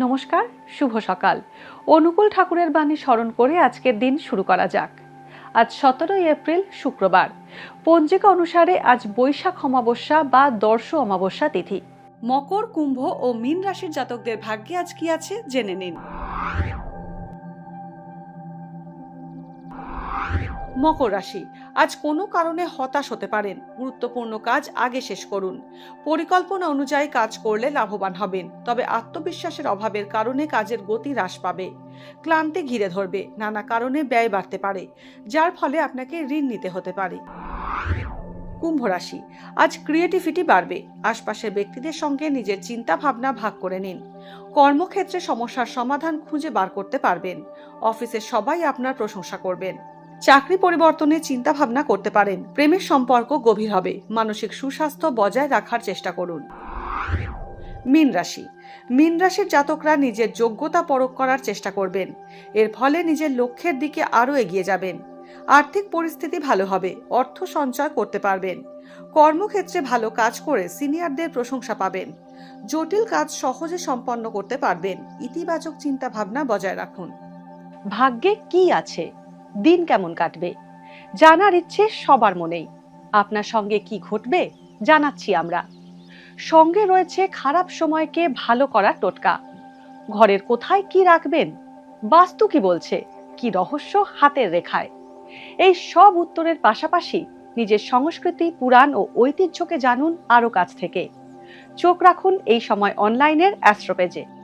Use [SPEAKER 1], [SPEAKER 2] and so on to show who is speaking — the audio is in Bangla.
[SPEAKER 1] নমস্কার, শুভ সকাল। অনুকূল ঠাকুরের বাণী স্মরণ করে আজকের দিন শুরু করা যাক। আজ 17 এপ্রিল শুক্রবার। পঞ্জিকা অনুসারে আজ বৈশাখ অমাবস্যা বা দর্শ অমাবস্যা তিথি। মকর, কুম্ভ ও মীন রাশির জাতকদের ভাগ্যে আজ কি আছে জেনে নিন। মকর রাশি, আজ কোনো কারণে হতাশ হতে পারেন। গুরুত্বপূর্ণ কাজ আগে শেষ করুন। পরিকল্পনা অনুযায়ী কাজ করলে লাভবান হবেন, তবে আত্মবিশ্বাসের অভাবের কারণে কাজের গতি হ্রাস পাবে। ক্লান্তি ঘিরে ধরবে, নানা কারণে ব্যয় বাড়তে পারে, যার ফলে আপনাকে ঋণ নিতে হতে পারে। কুম্ভ রাশি, আজ ক্রিয়েটিভিটি বাড়বে। আশপাশের ব্যক্তিদের সঙ্গে নিজের চিন্তা ভাবনা ভাগ করে নিন। কর্মক্ষেত্রে সমস্যার সমাধান খুঁজে বার করতে পারবেন। অফিসের সবাই আপনার প্রশংসা করবেন। চাকরি পরিবর্তনের চিন্তা ভাবনা করতে পারেন। প্রেমের সম্পর্ক গভীর হবে। মানসিক সুস্বাস্থ্য বজায় রাখার চেষ্টা করুন। মীন রাশি, মীন রাশির জাতকরা নিজের যোগ্যতা পরখ করার চেষ্টা করবেন। এর ফলে নিজের লক্ষ্যের দিকে আরও এগিয়ে যাবেন। আর্থিক পরিস্থিতি ভালো হবে, অর্থ সঞ্চয় করতে পারবেন। কর্মক্ষেত্রে ভালো কাজ করে সিনিয়রদের প্রশংসা পাবেন। জটিল কাজ সহজে সম্পন্ন করতে পারবেন। ইতিবাচক চিন্তা ভাবনা বজায় রাখুন। ভাগ্যে কি আছে, দিন কেমন কাটবে, জানার ইচ্ছে সবার মনেই। আপনার সঙ্গে কি ঘটবে জানাচ্ছি আমরা। সঙ্গে রয়েছে খারাপ সময়কে ভালো করার টোটকা। ঘরের কোথায় কি রাখবেন, বাস্তু কি বলছে, কি রহস্য হাতের রেখায়। এই সব উত্তরের পাশাপাশি নিজের সংস্কৃতি, পুরাণ ও ঐতিহ্যকে জানুন আরও কাছ থেকে। চোখ রাখুন এই সময় অনলাইনের অ্যাস্ট্রো পেজে।